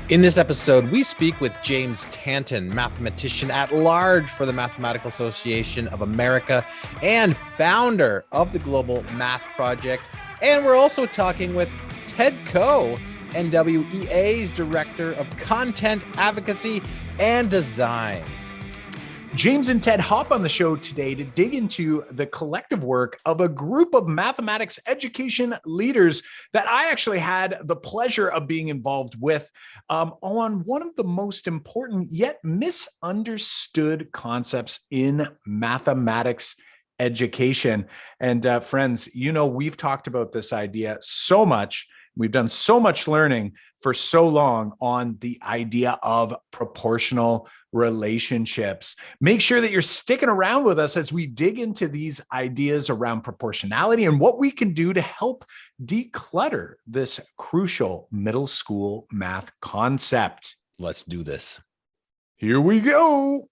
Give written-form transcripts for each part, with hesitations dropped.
In this episode, we speak with James Tanton, Mathematician-at-Large for the Mathematical Association of America and founder of the Global Math Project. And we're also talking with Ted Coe, NWEA's Director of Content, Advocacy, and Design. James and Ted hop on the show today to dig into the collective work of a group of mathematics education leaders that I actually had the pleasure of being involved with on one of the most important yet misunderstood concepts in mathematics education. And friends, you know, we've talked about this idea so much. We've done so much learning for so long on the idea of proportional relationships. Make sure that you're sticking around with us as we dig into these ideas around proportionality and what we can do to help declutter this crucial middle school math concept. Let's do this. Here we go.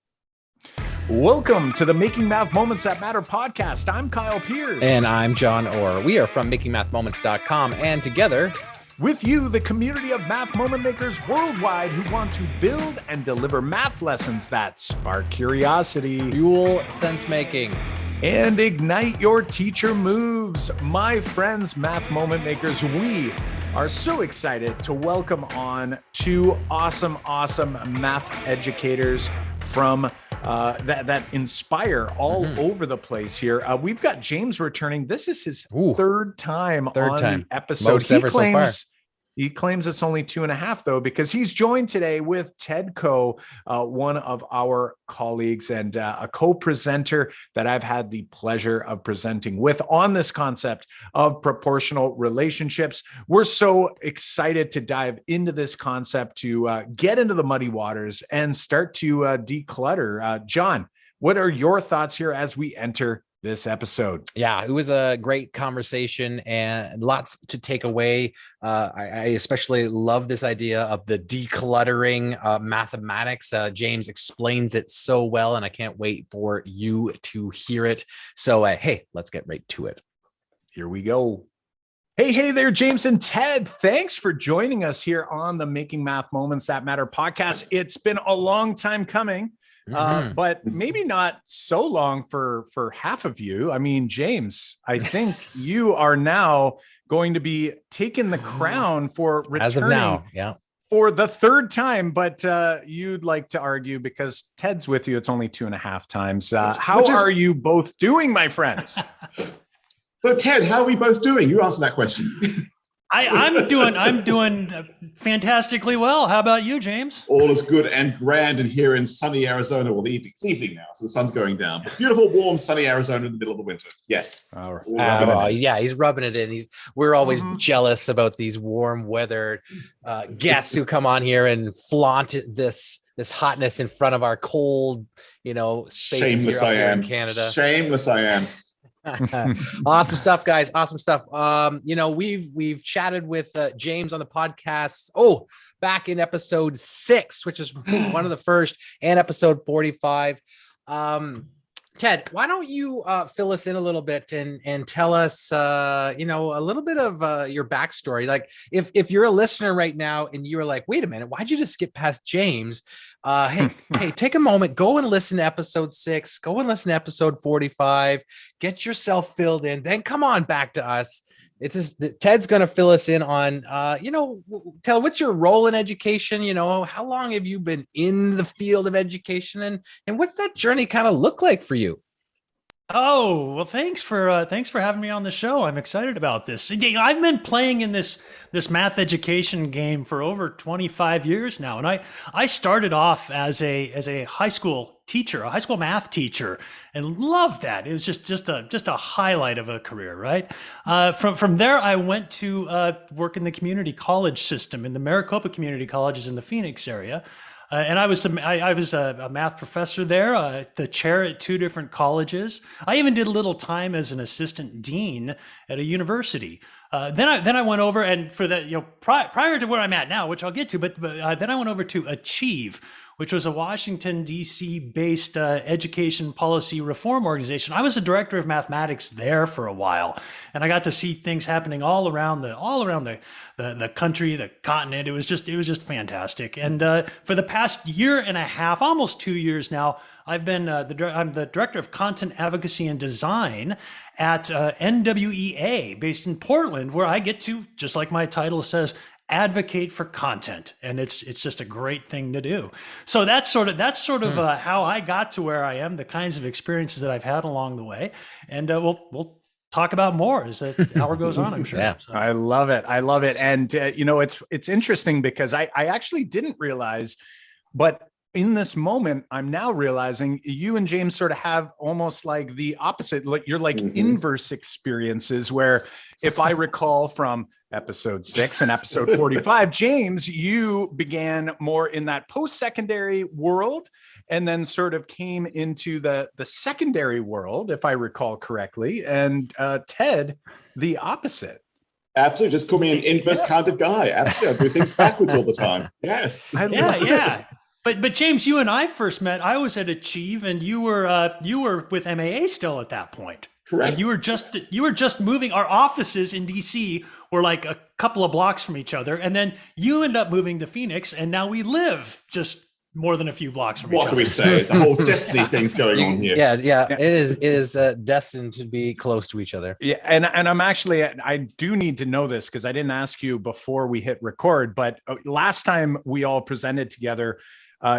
Welcome to the Making Math Moments That Matter podcast. I'm Kyle Pierce. And I'm John Orr. We are from makingmathmoments.com, and together with you, the community of math moment makers worldwide who want to build and deliver math lessons that spark curiosity, fuel sense making, and ignite your teacher moves. My friends, math moment makers, we are so excited to welcome on two awesome math educators from that inspire all over the place here. We've got James returning. This is his third time on the episode. He claims it's only 2.5 though, because he's joined today with Ted Coe, one of our colleagues and a co-presenter that I've had the pleasure of presenting with on this concept of proportional relationships. We're so excited to dive into this concept, to get into the muddy waters and start to declutter. John, what are your thoughts here as we enter this episode? Yeah, it was a great conversation and lots to take away. I especially love this idea of the decluttering mathematics. James explains it so well, and I can't wait for you to hear it. So, hey, let's get right to it. Here we go. Hey there, James and Ted. Thanks for joining us here on the Making Math Moments That Matter podcast. It's been a long time coming. But maybe not so long for half of you. I mean, James, I think you are now going to be taking the crown for returning as of now, yeah, for the third time. But you'd like to argue because Ted's with you, it's only 2.5 times. How are you both doing, my friends? So, Ted, how are we both doing? You answer that question. I'm doing fantastically well. How about you, James? All is good and grand in here in sunny Arizona. Well, it's evening now, so the sun's going down. But beautiful, warm, sunny Arizona in the middle of the winter. Yes. Yeah, he's rubbing it in. We're always jealous about these warm weather guests who come on here and flaunt this hotness in front of our cold, spaces here in Canada. Shameless I am. Awesome stuff, guys. Awesome stuff. We've chatted with James on the podcast. Back in episode 6, which is one of the first, and episode 45. Ted, why don't you fill us in a little bit and tell us, a little bit of your backstory. Like if you're a listener right now and you were like, wait a minute, why'd you just skip past James? Hey, take a moment, go and listen to episode 6, go and listen to episode 45, get yourself filled in, then come on back to us. Ted's going to fill us in on, tell what's your role in education? How long have you been in the field of education, and what's that journey kind of look like for you? Oh, well, thanks for having me on the show. I'm excited about this. I've been playing in this math education game for over 25 years now, and I started off as a high school teacher, a high school math teacher, and loved that. It was just a highlight of a career, right? From there, I went to work in the community college system in the Maricopa Community Colleges in the Phoenix area. And I was a math professor there, the chair at 2 different colleges. I even did a little time as an assistant dean at a university. then I went over, and for the, prior to where I'm at now, which I'll get to, but then I went over to Achieve, which was a Washington, D.C. based education policy reform organization. I was the director of mathematics there for a while, and I got to see things happening all around the country, the continent. It was just fantastic. And for the past year and a half, almost 2 years now, I've been I'm the director of content advocacy and design at NWEA, based in Portland, where I get to, just like my title says, advocate for content, and it's just a great thing to do. So that's sort of how I got to where I am, the kinds of experiences that I've had along the way, and we'll talk about more as the hour goes on, I'm sure. Yeah. So. I love it. And it's interesting because I actually didn't realize, but in this moment, I'm now realizing you and James sort of have almost like the opposite, like you're like inverse experiences, where if I recall from episode 6 and episode 45, James, you began more in that post-secondary world and then sort of came into the secondary world, if I recall correctly, and Ted, the opposite. Absolutely. Just call me an inverse kind of guy. Absolutely. I do things backwards all the time. Yes. Yeah. But James, you and I first met. I was at Achieve, and you were with MAA still at that point. Correct. And you were just moving. Our offices in DC were like a couple of blocks from each other, and then you end up moving to Phoenix, and now we live just more than a few blocks from each other. What can we say? The whole destiny thing's going on here. Yeah. It is destined to be close to each other. Yeah, and I'm actually, I do need to know this because I didn't ask you before we hit record, but last time we all presented together,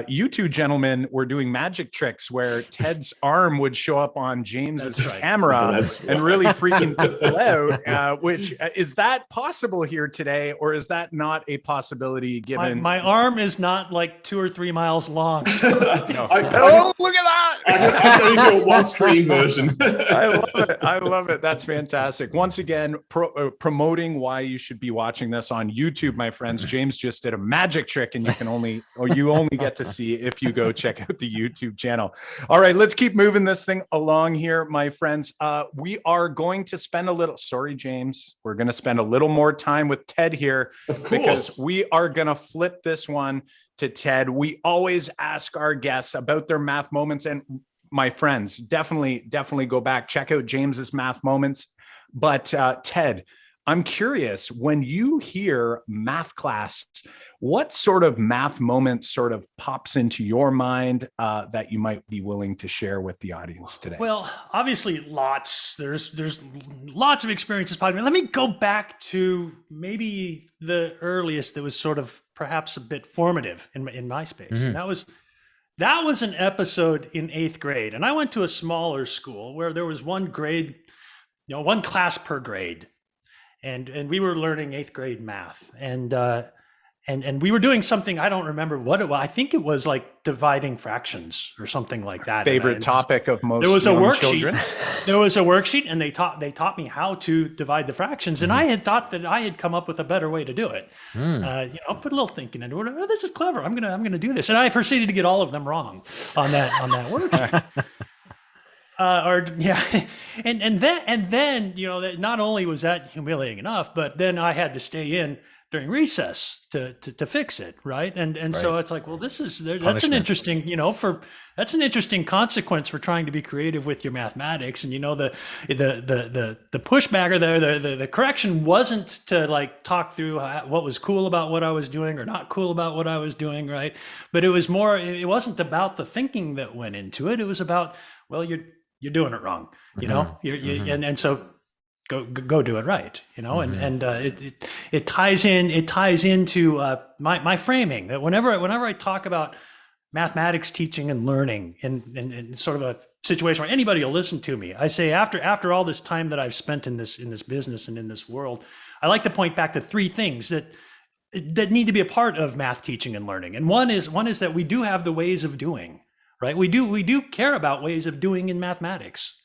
you two gentlemen were doing magic tricks where Ted's arm would show up on James's camera and really freaking people out. Which is that possible here today, or is that not a possibility given? My arm is not like 2 or 3 miles long. No. Oh, look at that! I'm going to do a one-screen version. I love it. That's fantastic. Once again, promoting why you should be watching this on YouTube, my friends. James just did a magic trick, and you only get to see if you go check out the YouTube channel. All right, let's keep moving this thing along here, my friends. We are going to spend James, we're going to spend a little more time with Ted here because we are going to flip this one to Ted. We always ask our guests about their math moments, and my friends, definitely go back, check out James's math moments. But Ted, I'm curious, when you hear math class, what sort of math moment sort of pops into your mind that you might be willing to share with the audience today? Well, obviously lots. There's lots of experiences popping. Let me go back to maybe the earliest that was sort of perhaps a bit formative in my space. And that was an episode in 8th grade. And I went to a smaller school where there was one grade, one class per grade. And we were learning 8th grade math. And we were doing something, I don't remember what it was. I think it was like dividing fractions or something like that. Favorite topic of most there was a worksheet. children. There was a worksheet, and they taught me how to divide the fractions. And I had thought that I had come up with a better way to do it. Put a little thinking into it. Oh, this is clever. I'm gonna do this. And I proceeded to get all of them wrong on that worksheet. And then that not only was that humiliating enough, but then I had to stay in during recess to fix it, right? And so it's like, well, that's an interesting, that's an interesting consequence for trying to be creative with your mathematics. And the pushback or the correction wasn't to like talk through what was cool about what I was doing or not cool about what I was doing, right? But it was more, it wasn't about the thinking that went into it. It was about, well, you're doing it wrong, and so go do it right, and it ties into my framing that whenever I talk about mathematics teaching and learning in sort of a situation where anybody will listen to me, I say after all this time that I've spent in this business and in this world, I like to point back to 3 things that need to be a part of math teaching and learning. And one is that we do have the ways of doing, right? We do care about ways of doing in mathematics.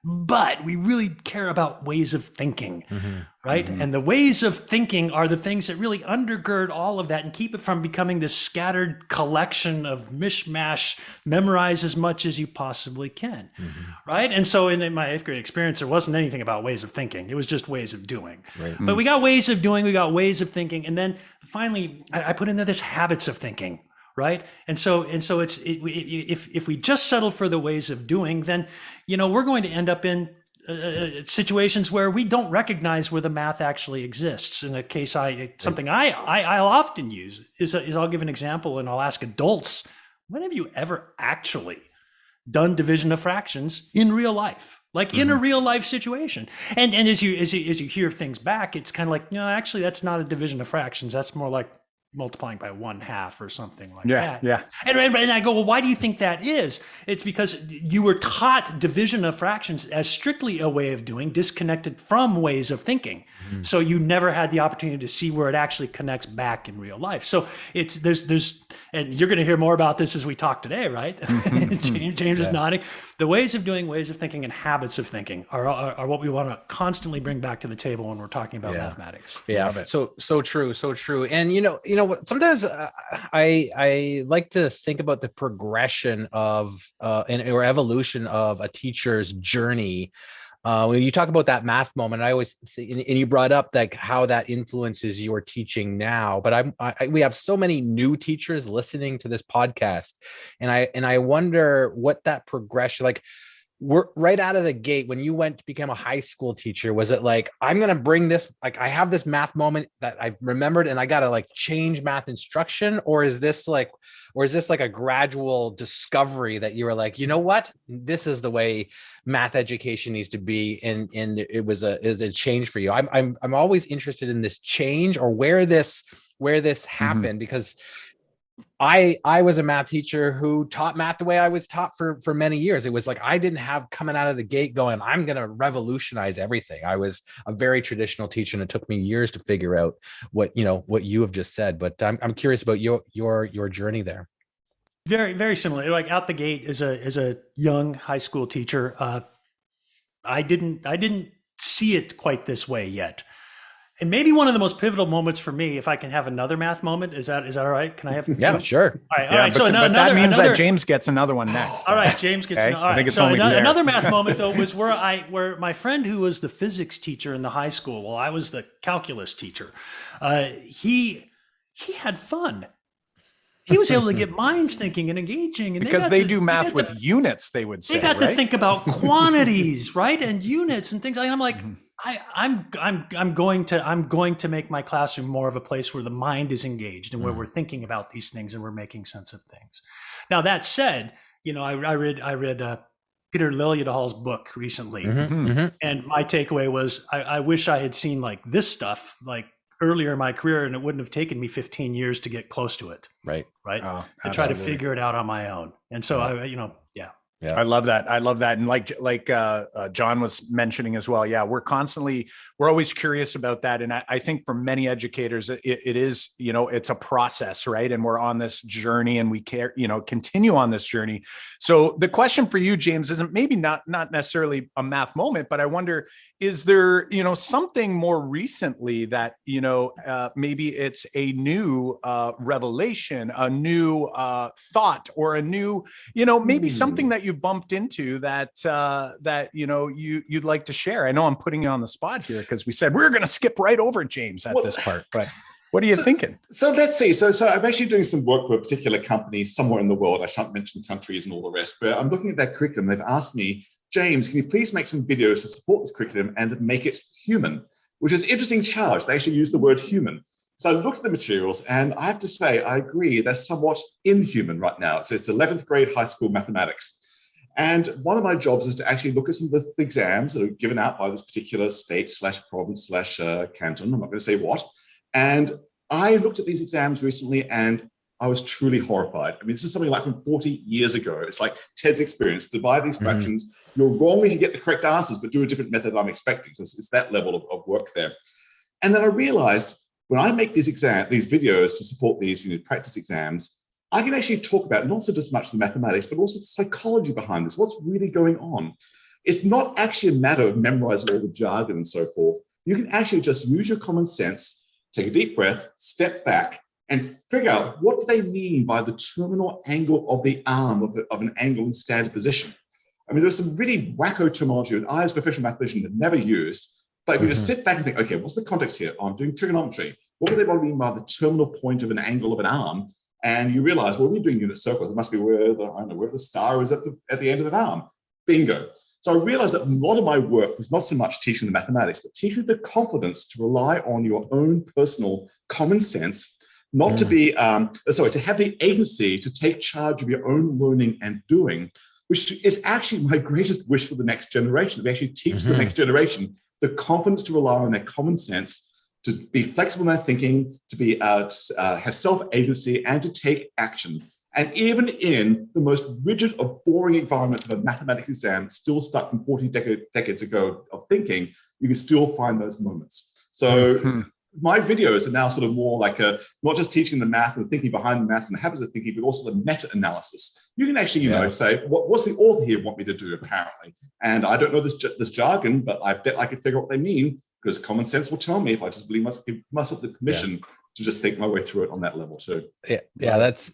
but we really care about ways of thinking, right? And the ways of thinking are the things that really undergird all of that and keep it from becoming this scattered collection of mishmash, memorize as much as you possibly can, right? And so in my 8th grade experience, there wasn't anything about ways of thinking. It was just ways of doing. Right. But we got ways of doing, we got ways of thinking. And then finally, I put in there this habits of thinking. Right. And so if we just settle for the ways of doing, then, we're going to end up in situations where we don't recognize where the math actually exists. In a case, I'll often use is I'll give an example and I'll ask adults, when have you ever actually done division of fractions in real life? Like in a real life situation. And as you hear things back, it's kind of like, no, actually, that's not a division of fractions. That's more like multiplying by 1/2 or something like that. Yeah. And I go, well, why do you think that is? It's because you were taught division of fractions as strictly a way of doing, disconnected from ways of thinking. So you never had the opportunity to see where it actually connects back in real life. So there's and you're going to hear more about this as we talk today, right? James is nodding. The ways of doing, ways of thinking, and habits of thinking are what we want to constantly bring back to the table when we're talking about mathematics. Yeah, so true, so true. And sometimes I like to think about the progression of or evolution of a teacher's journey. When you talk about that math moment, I always and you brought up like how that influences your teaching now. But we have so many new teachers listening to this podcast, and I wonder what that progression like. We're right out of the gate when you went to become a high school teacher. Was it like, I'm going to bring this, like, I have this math moment that I've remembered and I got to like change math instruction? Or is this like a gradual discovery that you were like, you know what, this is the way math education needs to be. And it was a change for you. I'm always interested in this change or where this happened, because I was a math teacher who taught math the way I was taught for many years. It was like, I didn't have coming out of the gate going, I'm going to revolutionize everything. I was a very traditional teacher, and it took me years to figure out what you have just said. But I'm curious about your journey there. Very, very similar. Like out the gate as a young high school teacher, I didn't see it quite this way yet. And maybe one of the most pivotal moments for me, if I can have another math moment, is that all right? Can I have? Yeah, sure. All right. So but that means that James gets another one next. All right, James gets. Okay? All right. I think it's so only fair. Another math moment though was where my friend who was the physics teacher in the high school, while I was the calculus teacher, he had fun. He was able to get minds thinking and engaging, and because they do math with units. They would say they got to think about quantities, right, and units and things. I'm like. I'm going to make my classroom more of a place where the mind is engaged and where we're thinking about these things and we're making sense of things. Now that said, I read Peter Liljedahl's book recently, and my takeaway was I wish I had seen like this stuff like earlier in my career, and it wouldn't have taken me 15 years to get close to it. Right. Oh, to try to figure it out on my own. And so Yeah. I love that. And like John was mentioning as well. Yeah, we're always curious about that. And I think for many educators, it is, it's a process, right? And we're on this journey and we continue on this journey. So the question for you, James, isn't maybe not necessarily a math moment, but I wonder, is there, something more recently that, maybe it's a new revelation, a new thought, or a new, maybe something that you bumped into that you'd like to share? I know I'm putting you on the spot here because we said we're going to skip right over James at this part, but what are you thinking? So let's see. So I'm actually doing some work for a particular company somewhere in the world. I shan't mention countries and all the rest, but I'm looking at their curriculum. They've asked me, James, can you please make some videos to support this curriculum and make it human? Which is an interesting challenge. They actually use the word human. So I looked at the materials, and I have to say, I agree, they're somewhat inhuman right now. So it's 11th grade high school mathematics. And one of my jobs is to actually look at some of the exams that are given out by this particular state / province / canton. I'm not going to say what. And I looked at these exams recently, and I was truly horrified. I mean, this is something like from 40 years ago. It's like Ted's experience. Divide these fractions. You're wrong if you get the correct answers, but do a different method I'm expecting. So it's that level of work there. And then I realized when I make these videos to support these practice exams, I can actually talk about not so just much the mathematics, but also the psychology behind this. What's really going on? it's not actually a matter of memorizing all the jargon and so forth. You can actually just use your common sense, take a deep breath, step back, and figure out what do they mean by the terminal angle of the arm of an angle in standard position. I mean, there's some really wacko terminology that I, as a professional mathematician, have never used. But if you just sit back and think, okay, what's the context here? Oh, I'm doing trigonometry. What do they want to mean by the terminal point of an angle of an arm? And you realize, well, we're doing unit circles. It must be where the star is at the end of an arm. Bingo. So I realized that a lot of my work was not so much teaching the mathematics, but teaching the confidence to rely on your own personal common sense, not to be, to have the agency to take charge of your own learning and doing, which is actually my greatest wish for the next generation. We actually teach the next generation the confidence to rely on their common sense, to be flexible in their thinking, to be have self-agency, and to take action. And even in the most rigid of boring environments of a mathematics exam, still stuck from 40 decades ago of thinking, you can still find those moments. So my videos are now sort of more like not just teaching the math and thinking behind the math and the habits of thinking, but also the meta-analysis. You can actually, say, what's the author here want me to do, apparently? And I don't know this jargon, but I bet I could figure out what they mean, because common sense will tell me if I just believe myself the permission to just think my way through it on that level too. That's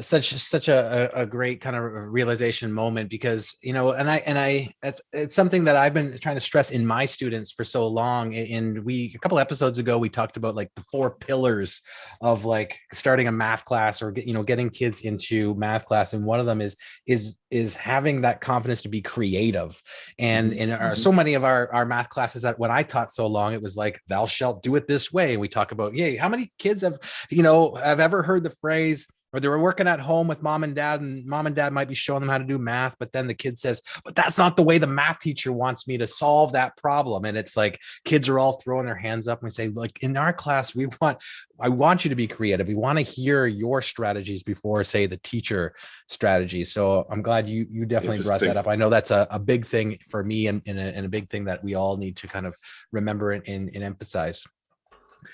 such a great kind of realization moment, because it's something that I've been trying to stress in my students for so long. And a couple episodes ago, we talked about like the 4 pillars of like starting a math class, or getting kids into math class, and one of them is having that confidence to be creative. And in so many of our math classes that when I taught so long, it was like, thou shalt do it this way. And we talk about, how many kids have ever heard the phrase, or they were working at home with mom and dad might be showing them how to do math, but then the kid says, but that's not the way the math teacher wants me to solve that problem. And it's like kids are all throwing their hands up, and we say, like, in our class, I want you to be creative. We want to hear your strategies before, say, the teacher strategy. So I'm glad you definitely brought that up. I know that's a big thing for me, and a big thing that we all need to kind of remember and emphasize.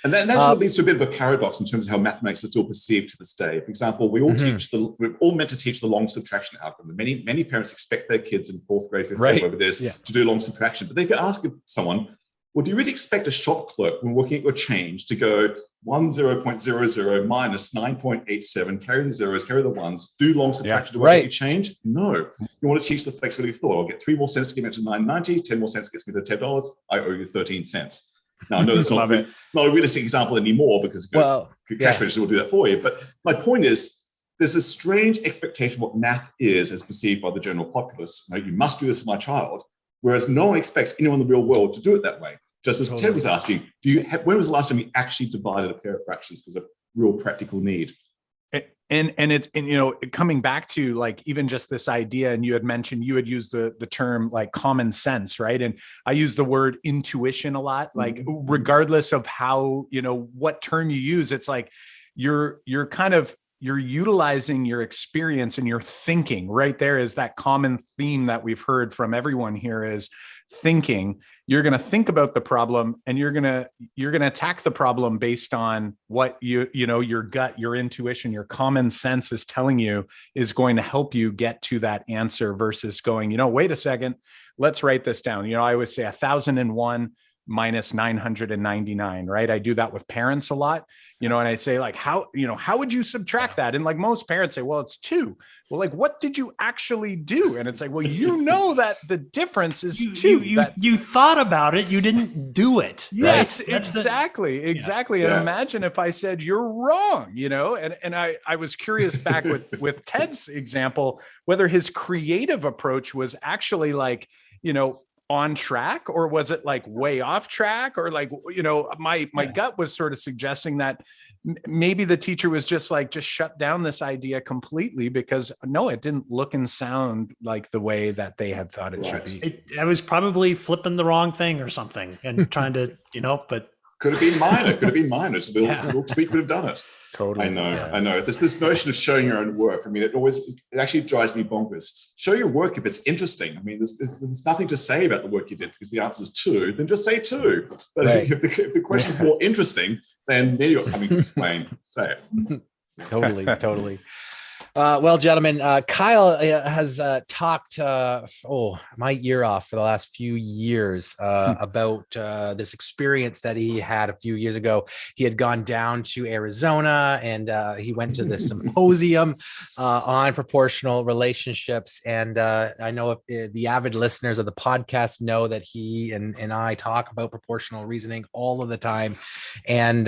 And that sort of leads to a bit of a paradox in terms of how mathematics is still perceived to this day. For example, we're all meant to teach the long subtraction algorithm. Many parents expect their kids in 4th grade, 5th grade, whatever it is, to do long subtraction. But if you ask someone, well, do you really expect a shop clerk, when working at your change, to go 10.00 minus 9.87, carry the zeros, carry the ones, do long subtraction to work out your change? No. You want to teach the flexibility of thought. I'll get 3 more cents to get me to $9.90, 10 more cents gets me to $10. I owe you 13 cents. Now, I know that's not a realistic example anymore, because cash register will do that for you. But my point is, there's this strange expectation of what math is as perceived by the general populace. You must do this for my child, whereas no one expects anyone in the real world to do it that way. Just as Ted was asking, when was the last time you actually divided a pair of fractions because of real practical need? And coming back to like even just this idea, and you had mentioned, you had used the term like common sense, right? And I use the word intuition a lot, like regardless of how, what term you use, it's like you're utilizing your experience and your thinking. Right there is that common theme that we've heard from everyone here is thinking. You're going to think about the problem, and you're going to attack the problem based on what your gut, your intuition, your common sense is telling you is going to help you get to that answer, versus going, wait a second, let's write this down. I always say 1001 minus 999, right? I do that with parents a lot, and I say like, how would you subtract that? And like most parents say, well, it's 2. Well, like, what did you actually do? And it's like, well, that the difference is 2. You thought about it, you didn't do it. Yes, right? Exactly. And imagine if I said you're wrong, and I was curious back with Ted's example, whether his creative approach was actually like, on track, or was it like way off track, or like, my gut was sort of suggesting that maybe the teacher was just shut down this idea completely, because no, it didn't look and sound like the way that they had thought it should be. I was probably flipping the wrong thing or something and trying to, but could have been minor. Just a little tweak would have done it. Totally. I know. This notion of showing your own work. I mean, it actually drives me bonkers. Show your work if it's interesting. I mean, there's nothing to say about the work you did, because the answer is 2. Then just say 2. But if the question is more interesting, then you've got something to explain. Say it. Totally. Well, gentlemen, Kyle has talked my ear off for the last few years about this experience that he had a few years ago. He had gone down to Arizona and he went to the Symposium on proportional relationships. And I know if the avid listeners of the podcast know that he and I talk about proportional reasoning all of the time. And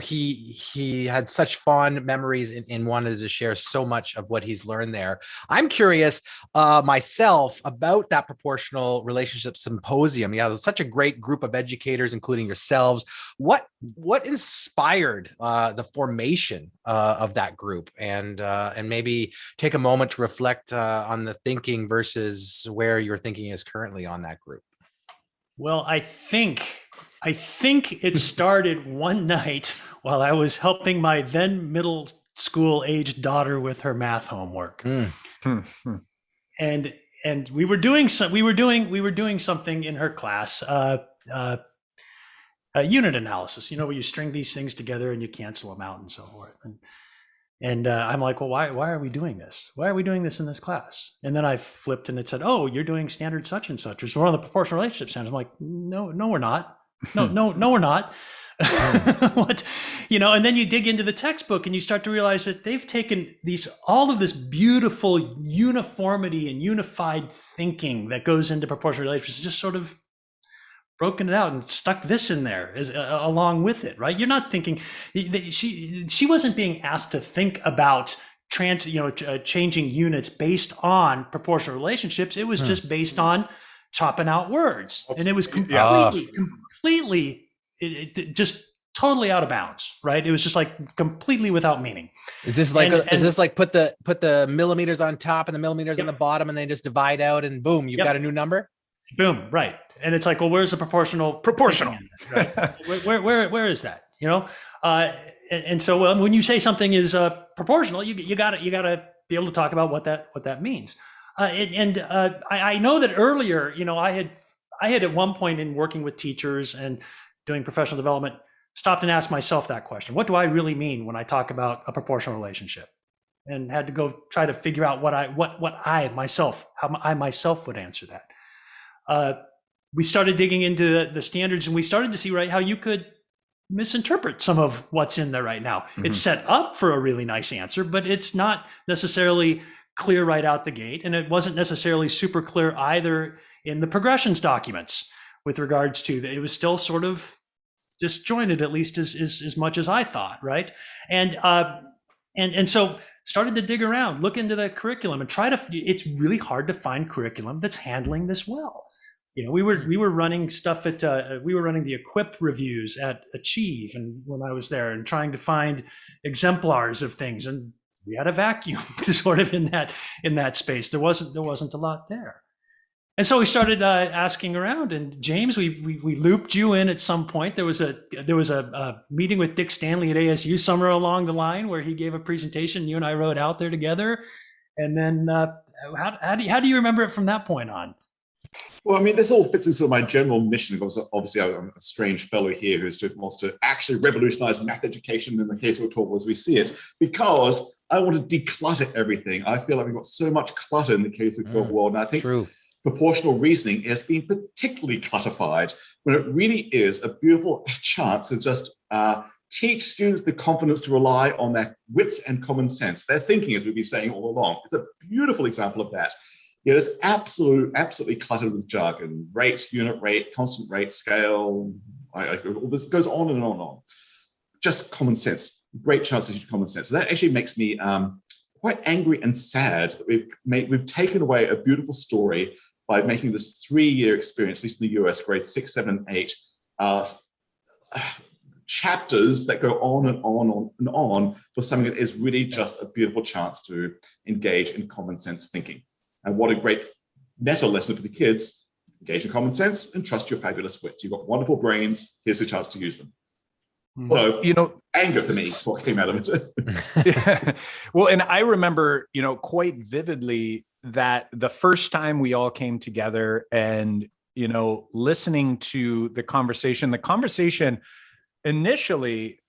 he had such fond memories and wanted to share so much of what he's learned there. I'm curious myself about that proportional relationship symposium. Yeah, it was such a great group of educators, including yourselves. What inspired the formation of that group, and maybe take a moment to reflect on the thinking versus where your thinking is currently on that group? Well, I think it started one night while I was helping my then middle school aged daughter with her math homework. And we were doing something in her class, unit analysis, where you string these things together and you cancel them out and so forth. And I'm like, well, why are we doing this? Why are we doing this in this class? And then I flipped and it said, oh, you're doing standard such and such. So we're on the proportional relationship standards. I'm like, no, we're not. No, we're not. What, and then you dig into the textbook and you start to realize that they've taken all of this beautiful uniformity and unified thinking that goes into proportional relationships, just sort of broken it out and stuck this in there along with it, right? You're not thinking, she wasn't being asked to think about changing units based on proportional relationships. It was just based on chopping out words, and it was completely just totally out of bounds, right? It was just like completely without meaning. Is this like put the millimeters on top and the millimeters on the bottom, and they just divide out, and boom, you've got a new number? Boom, right. And it's like, well, where's the proportional? Right? where is that? And so when you say something is proportional, you gotta be able to talk about what that means. I know that earlier, I had at one point in working with teachers and doing professional development, stopped and asked myself that question: what do I really mean when I talk about a proportional relationship? And had to go try to figure out how I myself would answer that. We started digging into the standards, and we started to see how you could misinterpret some of what's in there right now. Mm-hmm. It's set up for a really nice answer, but it's not necessarily clear right out the gate. And it wasn't necessarily super clear either in the progressions documents with regards to that. It was still sort of disjointed, at least as much as I thought. Right. And so started to dig around, look into the curriculum and it's really hard to find curriculum that's handling this well. We were running stuff we were running the equipped reviews at Achieve, and when I was there, and trying to find exemplars of things, and we had a vacuum sort of in that space. There wasn't a lot there. And so we started asking around, and James, we looped you in at some point. There was a meeting with Dick Stanley at ASU somewhere along the line where he gave a presentation. You and I rode out there together. And then how do you remember it from that point on? Well, I mean, this all fits into my general mission. Obviously, I'm a strange fellow here who wants to actually revolutionize math education in the K-12 talk as we see it, because I want to declutter everything. I feel like we've got so much clutter in the K-12 world, and I think proportional reasoning has been particularly clutterfied, when it really is a beautiful chance to just teach students the confidence to rely on their wits and common sense, their thinking, as we've been saying all along. It's a beautiful example of that. It is absolutely cluttered with jargon: rate, unit rate, constant rate, scale. All this goes on and on and on. Just common sense. Great chance to teach common sense. So that actually makes me quite angry and sad that we've taken away a beautiful story by making this 3-year experience, at least in the US, grades 6, 7, and 8, chapters that go on and on and on for something that is really just a beautiful chance to engage in common sense thinking. And what a great meta lesson for the kids: engage in common sense and trust your fabulous wits. You've got wonderful brains. Here's a chance to use them. So, anger for me, what came out of it. Yeah. Well, and I remember, quite vividly that the first time we all came together and, listening to the conversation initially,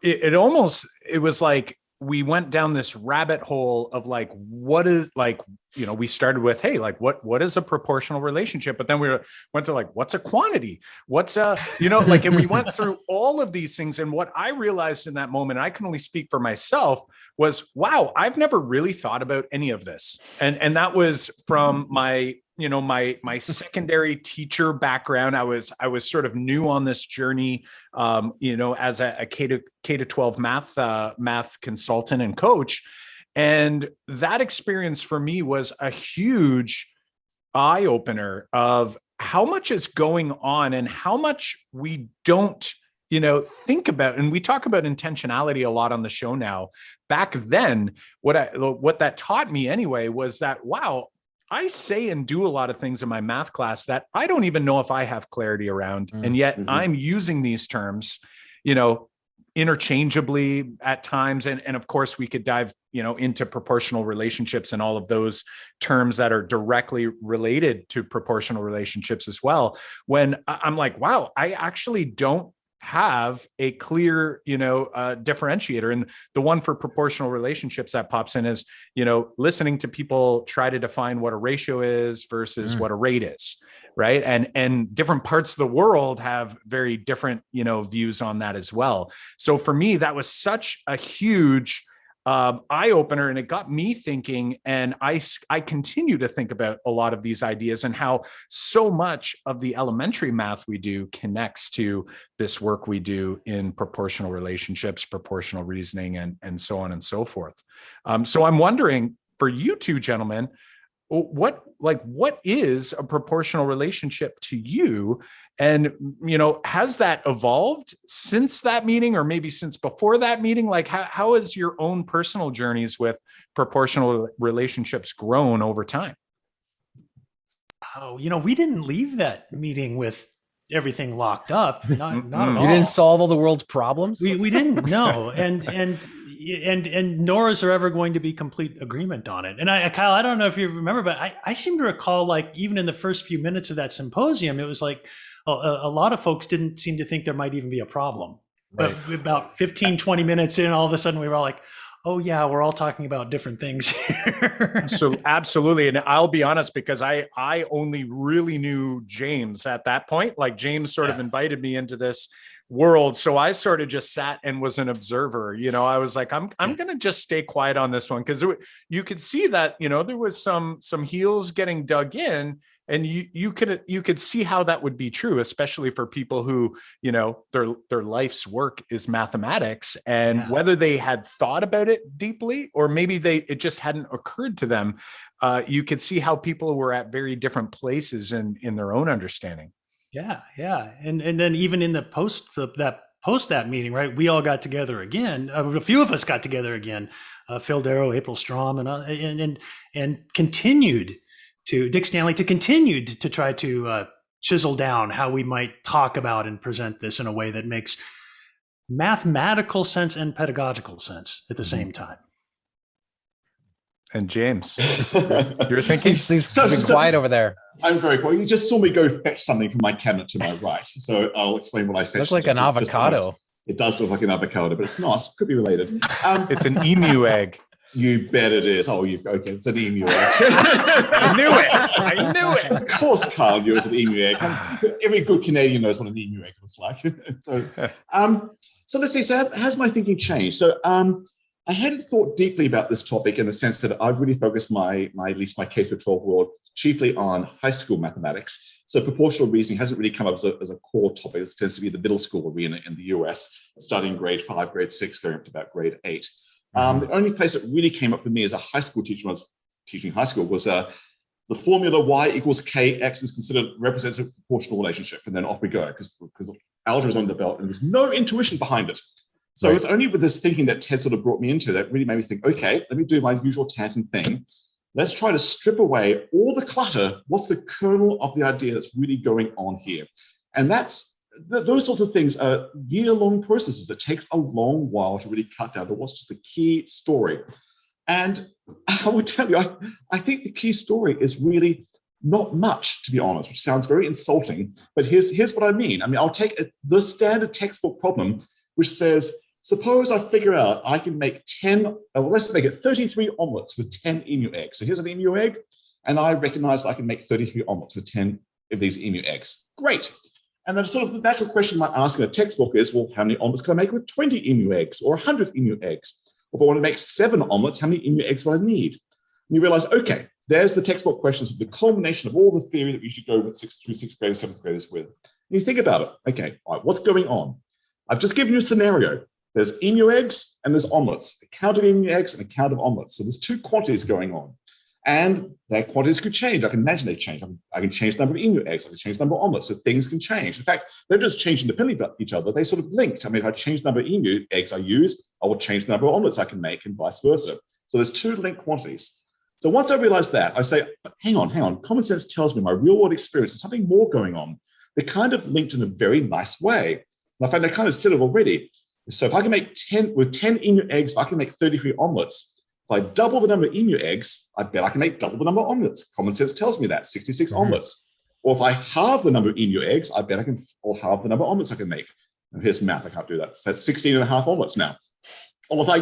it was like we went down this rabbit hole of like, what is like, we started with, hey, like what is a proportional relationship? But then went to like, what's a quantity? What's like, and we went through all of these things. And what I realized in that moment, I can only speak for myself, was, wow, I've never really thought about any of this. And that was from my my secondary teacher background. I was sort of new on this journey, as a K to 12 math consultant and coach. And that experience for me was a huge eye opener of how much is going on and how much we don't, think about. And we talk about intentionality a lot on the show now. Back then, what that taught me anyway was that, wow, I say and do a lot of things in my math class that I don't even know if I have clarity around. And yet I'm using these terms, interchangeably at times. And of course we could dive, into proportional relationships and all of those terms that are directly related to proportional relationships as well. When I'm like, wow, I actually don't have a clear, differentiator. And the one for proportional relationships that pops in is, listening to people try to define what a ratio is versus what a rate is. Right. And different parts of the world have very different, views on that as well. So for me, that was such a huge eye opener, and it got me thinking. And I continue to think about a lot of these ideas and how so much of the elementary math we do connects to this work we do in proportional relationships, proportional reasoning, and so on and so forth. So I'm wondering, for you two gentlemen, what is a proportional relationship to you? And, has that evolved since that meeting, or maybe since before that meeting? Like, how has your own personal journeys with proportional relationships grown over time? Oh, we didn't leave that meeting with everything locked up. Not at all. You didn't solve all the world's problems? We didn't, no. And nor is there ever going to be complete agreement on it. And Kyle, I don't know if you remember, but I seem to recall, like, even in the first few minutes of that symposium, it was like a lot of folks didn't seem to think there might even be a problem. Right. But about 15, 20 minutes in, all of a sudden we were all like, oh yeah, we're all talking about different things here. So absolutely. And I'll be honest, because I only really knew James at that point. Like, James sort of invited me into this world. So I sort of just sat and was an observer. I was like, I'm going to just stay quiet on this one. Cause you could see that, there was some heels getting dug in, and you could see how that would be true, especially for people who, their life's work is mathematics, and whether they had thought about it deeply, or maybe it just hadn't occurred to them. You could see how people were at very different places in their own understanding. Yeah. And then even in the post that meeting, right, we all got together again. A few of us got together again, Phil Darrow, April Strom, and continued to Dick Stanley continued to try to chisel down how we might talk about and present this in a way that makes mathematical sense and pedagogical sense at the same time. And James, you're thinking? He's quiet over there. I'm very quiet. You just saw me go fetch something from my cabinet to my right. So I'll explain what I fetched. Looks like an avocado. It does look like an avocado, but it's not. It could be related. It's an emu egg. You bet it is. Oh, okay. It's an emu egg. I knew it. Of course, Carl knew it's an emu egg. Every good Canadian knows what an emu egg looks like. So let's see. So has my thinking changed? So I hadn't thought deeply about this topic, in the sense that I've really focused my K-12 world chiefly on high school mathematics. So proportional reasoning hasn't really come up as a core topic. It tends to be the middle school arena in the US, starting grade 5, grade 6, going up to about grade 8. The only place that really came up for me as a high school teacher, when I was teaching high school, was the formula y equals kx is considered represents a proportional relationship, and then off we go, because algebra is under the belt and there was no intuition behind it. So It's only with this thinking that Ted sort of brought me into that really made me think, okay, let me do my usual Tanton thing. Let's try to strip away all the clutter. What's the kernel of the idea that's really going on here? And those sorts of things are year-long processes. It takes a long while to really cut down to what's just the key story. And I would tell you, I think the key story is really not much, to be honest, which sounds very insulting. But here's what I mean. I'll take the standard textbook problem, which says, suppose I figure out I can make 10, well, let's make it 33 omelets with 10 emu eggs. So here's an emu egg, and I recognize I can make 33 omelets with 10 of these emu eggs. Great. And then sort of the natural question you might ask in a textbook is, well, how many omelets can I make with 20 emu eggs or 100 emu eggs? If I want to make 7 omelets, how many emu eggs do I need? And you realize, okay, there's the textbook questions of the culmination of all the theory that we should go with 6th through 6th graders, 7th graders with. And you think about it. Okay, all right, what's going on? I've just given you a scenario. There's emu eggs and there's omelets, a count of emu eggs and a count of omelets. So there's 2 quantities going on. And their quantities could change. I can imagine they change. I can change the number of emu eggs. I can change the number of omelets. So things can change. In fact, they don't just change independently of each other. They sort of linked. I mean, if I change the number of emu eggs I use, I will change the number of omelets I can make and vice versa. So there's 2 linked quantities. So once I realize that, I say, hang on. Common sense tells me my real world experience, there's something more going on. They're kind of linked in a very nice way. And I find I kind of said it already. So if I can make 10 emu eggs, I can make 33 omelets. If I double the number of emu eggs, I bet I can make double the number of omelets. Common sense tells me that, 66 omelets. Or if I halve the number of emu eggs, I bet I can halve the number of omelets I can make. And here's math, I can't do that. So that's 16 and a half omelets now. Or if I,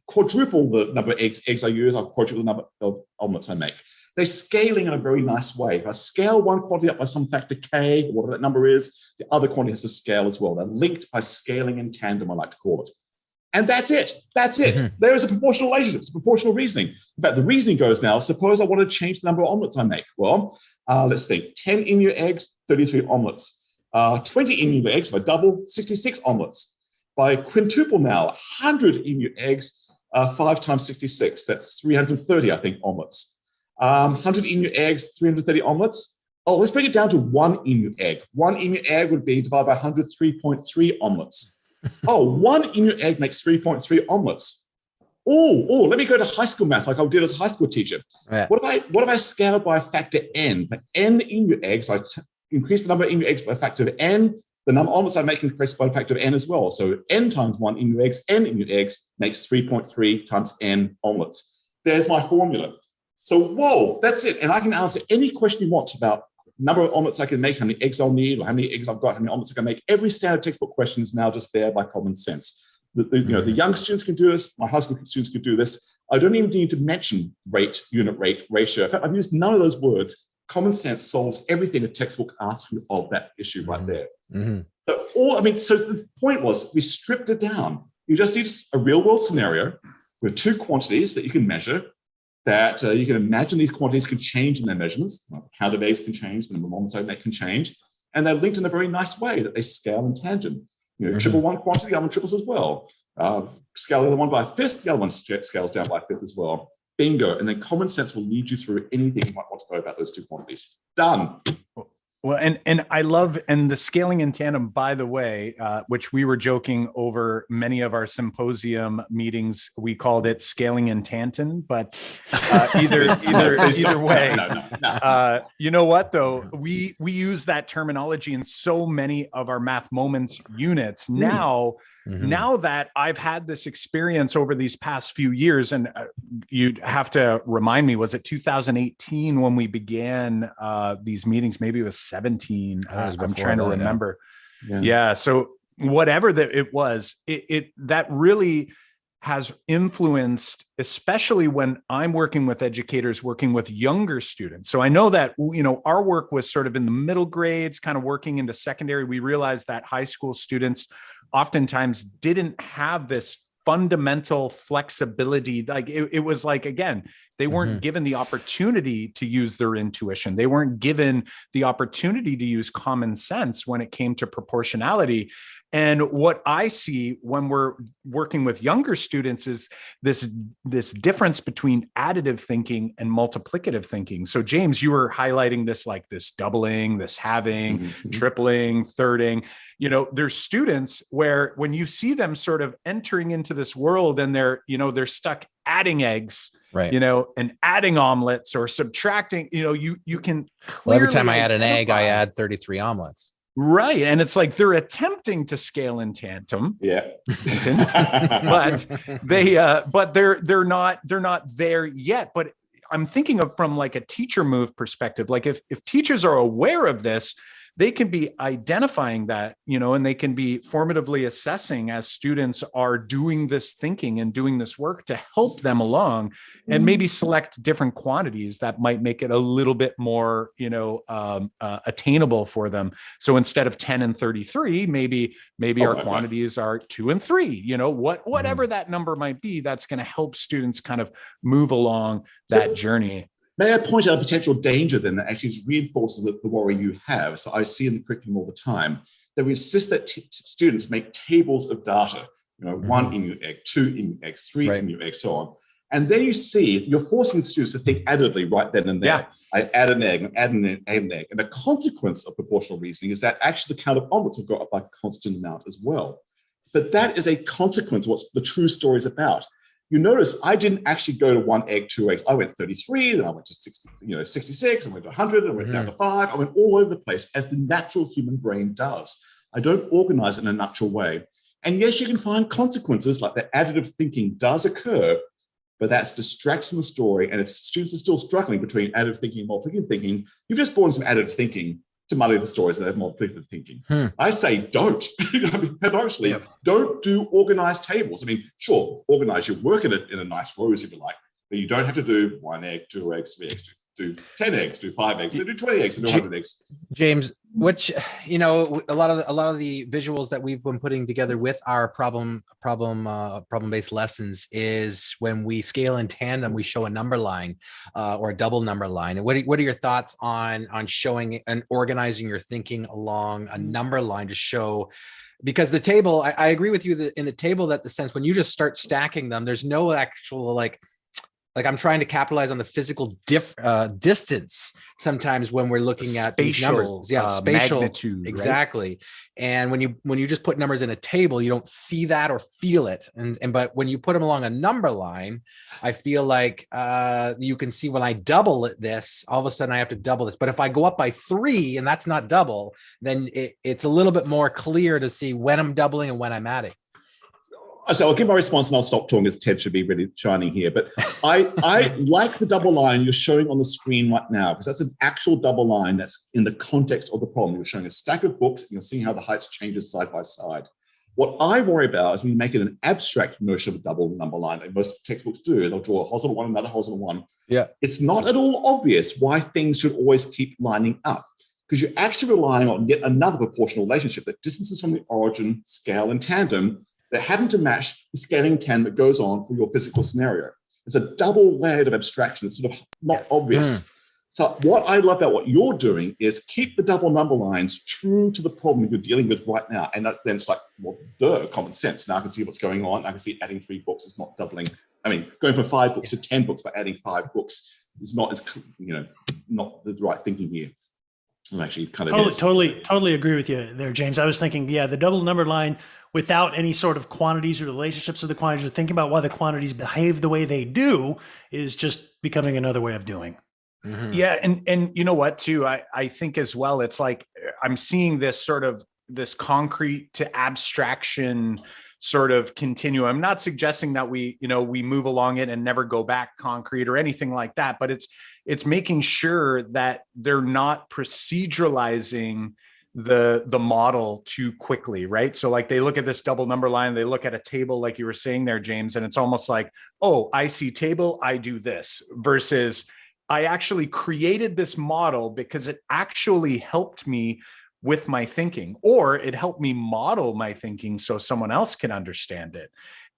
quadruple the number of eggs I use, I'll quadruple the number of omelets I make. They're scaling in a very nice way. If I scale one quantity up by some factor k, whatever that number is, the other quantity has to scale as well. They're linked by scaling in tandem, I like to call it. And that's it. There is a proportional relationship. It's proportional reasoning. In fact, the reasoning goes now, suppose I want to change the number of omelets I make. Well, let's think. 10 emu eggs, 33 omelets. 20 emu eggs, if I double, 66 omelets. If I quintuple now, 100 emu eggs, 5 times 66. That's 330, I think, omelets. 100 emu eggs, 330 omelets. Oh, let's bring it down to 1 emu egg. 1 emu egg would be divided by 100, 3.3 omelets. Oh, 1 emu egg makes 3.3 omelets. Oh, let me go to high school math like I did as a high school teacher. Yeah. What if I scale by a factor n? For n emu eggs, I increase the number of emu eggs by a factor of n. The number of omelets I make increase by a factor of n as well. So n times 1 emu eggs, n emu eggs makes 3.3 times n omelets. There's my formula. So, whoa, that's it. And I can answer any question you want about number of omelets I can make, how many eggs I'll need, or how many eggs I've got, how many omelets I can make. Every standard textbook question is now just there by common sense. The young students can do this. My high school students can do this. I don't even need to mention rate, unit rate, ratio. In fact, I've used none of those words. Common sense solves everything a textbook asks you of that issue right there. So the point was we stripped it down. You just need a real world scenario with 2 quantities that you can measure, that you can imagine these quantities can change in their measurements. The count of eggs can change, the number of omelets I make can change, and they're linked in a very nice way that they scale in tangent. Triple one quantity, the other one triples as well. Scale the other one by a fifth, the other one scales down by a fifth as well. Bingo. And then common sense will lead you through anything you might want to know about those 2 quantities. Done. Well, and I love, and the scaling in tandem, by the way, which we were joking over many of our symposium meetings, we called it scaling in Tanton, but either way, no. You know what though? We use that terminology in so many of our Math Moments units now. Now that I've had this experience over these past few years, and you'd have to remind me, was it 2018 when we began these meetings? Maybe it was 17. I'm trying to remember. Yeah. So whatever that it was, it that really has influenced, especially when I'm working with educators, working with younger students. So I know that, our work was sort of in the middle grades, kind of working into secondary. We realized that high school students oftentimes didn't have this fundamental flexibility. Like it was like, again, they weren't given the opportunity to use their intuition. They weren't given the opportunity to use common sense when it came to proportionality. And what I see when we're working with younger students is this difference between additive thinking and multiplicative thinking. So James, you were highlighting this, like this doubling, this halving, tripling, thirding. There's students where when you see them sort of entering into this world and they're stuck adding eggs, right? And adding omelets or subtracting, you can clearly every time I add an egg, I add 33 omelets. Right. And it's like they're attempting to scale in tandem. Yeah. but they're not there yet. But I'm thinking of from like a teacher move perspective, like if teachers are aware of this, they can be identifying that, and they can be formatively assessing as students are doing this thinking and doing this work to help them along, and maybe select different quantities that might make it a little bit more, attainable for them. So instead of 10 and 33, maybe our quantities are 2 and 3, whatever that number might be, that's going to help students kind of move along that journey. May I point out a potential danger then that actually reinforces the worry you have? So I see in the curriculum all the time that we insist that students make tables of data, 1 NWEA, 2 NWEA, 3 NWEA, so on. And then you see, you're forcing the students to think additively right then and there. Yeah. I add an egg, and add an egg. And the consequence of proportional reasoning is that actually the count of omelets will go up by a constant amount as well. But that is a consequence of what the true story is about. You notice I didn't actually go to 1 egg, 2 eggs. I went 33, then I went to 60, 66, I went to 100, I went down to 5. I went all over the place, as the natural human brain does. I don't organize it in a natural way. And yes, you can find consequences, like the additive thinking does occur, but that's distracts from the story. And if students are still struggling between additive thinking and multiplicative thinking, you've just brought in some additive thinking to muddy the stories that have multiplicative thinking. I say don't. Actually, don't do organized tables. Sure, organize your work in a nice rows if you like, but you don't have to do 1 egg, 2 eggs, 3 eggs, do 10 eggs, do 5 eggs, do 20 eggs, do 100 eggs. James, which a lot of the visuals that we've been putting together with our problem-based lessons is when we scale in tandem, we show a number line or a double number line. And what are your thoughts on showing and organizing your thinking along a number line to show? Because the table, I agree with you that in the table, that the sense when you just start stacking them, there's no actual like I'm trying to capitalize on the physical distance sometimes when we're looking at these numbers. Spatial magnitude, exactly. Right? And when you just put numbers in a table, you don't see that or feel it. But when you put them along a number line, I feel like you can see when I double this, all of a sudden I have to double this. But if I go up by 3 and that's not double, then it's a little bit more clear to see when I'm doubling and when I'm adding. So I'll give my response and I'll stop talking, as Ted should be really shining here. But I like the double line you're showing on the screen right now, because that's an actual double line that's in the context of the problem. You're showing a stack of books and you're seeing how the heights changes side by side. What I worry about is when you make it an abstract notion of a double number line, like most textbooks do. They'll draw a horizontal one, another horizontal one. Yeah. It's not at all obvious why things should always keep lining up, because you're actually relying on yet another proportional relationship that distances from the origin, scale, and tandem that happen to match the scaling tandem that goes on for your physical scenario. It's a double layered of abstraction that's sort of not obvious. So what I love about what you're doing is keep the double number lines true to the problem you're dealing with right now. And then it's like, well, common sense. Now I can see what's going on. I can see adding 3 books is not doubling. Going from 5 books to 10 books by adding 5 books is not not the right thinking here. Actually kind of totally agree with you there, James. I was thinking, the double number line without any sort of quantities or relationships of the quantities, or thinking about why the quantities behave the way they do, is just becoming another way of doing. Yeah. And you know what, too, I think as well, it's like, I'm seeing this concrete to abstraction sort of continuum. I'm not suggesting that we move along it and never go back concrete or anything like that, but it's making sure that they're not proceduralizing the model too quickly, right? So like they look at this double number line, they look at a table like you were saying there, James, and it's almost like, oh, I see table, I do this, versus I actually created this model because it actually helped me with my thinking, or it helped me model my thinking so someone else can understand it.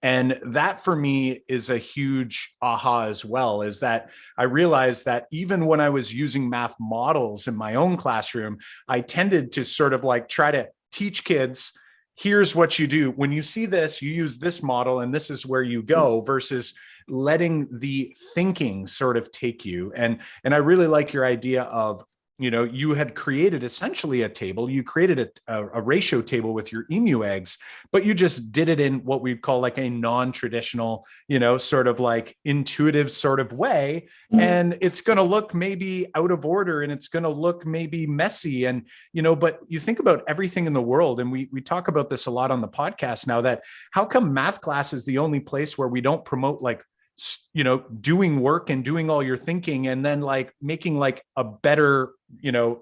And that for me is a huge aha as well, is that I realized that even when I was using math models in my own classroom, I tended to sort of like try to teach kids, here's what you do. When you see this, you use this model and this is where you go, versus letting the thinking sort of take you. And I really like your idea of, you had created essentially a table, you created a ratio table with your emu eggs, but you just did it in what we'd call like a non-traditional, sort of like intuitive sort of way. And it's going to look maybe out of order and it's going to look maybe messy. And, but you think about everything in the world. And we talk about this a lot on the podcast now, that how come math class is the only place where we don't promote like, doing work and doing all your thinking and then like making like a better,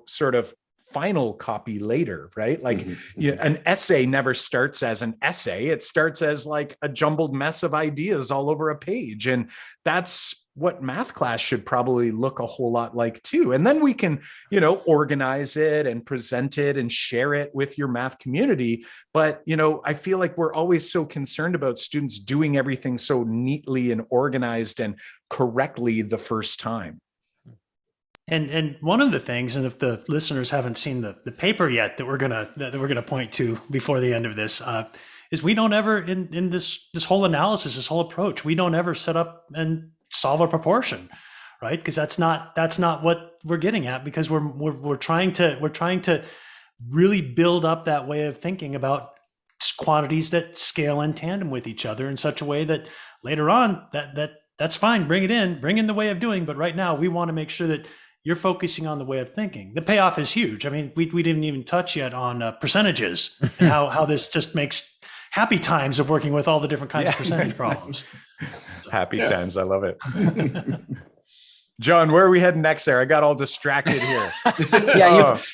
sort of final copy later, right? Like an essay never starts as an essay. It starts as like a jumbled mess of ideas all over a page. And that's what math class should probably look a whole lot like too. And then we can, organize it and present it and share it with your math community. But, I feel like we're always so concerned about students doing everything so neatly and organized and correctly the first time. And one of the things, and if the listeners haven't seen the paper yet that we're gonna point to before the end of this, is we don't ever in this whole analysis, this whole approach, we don't ever set up and solve a proportion, right? Because that's not what we're getting at, because we're trying to really build up that way of thinking about quantities that scale in tandem with each other in such a way that later on that's fine, bring in the way of doing, but right now we want to make sure that you're focusing on the way of thinking. The payoff is huge. I mean, we didn't even touch yet on percentages and how this just makes happy times of working with all the different kinds of percentage problems. Happy times. I love it. John, where are we heading next there? I got all distracted here.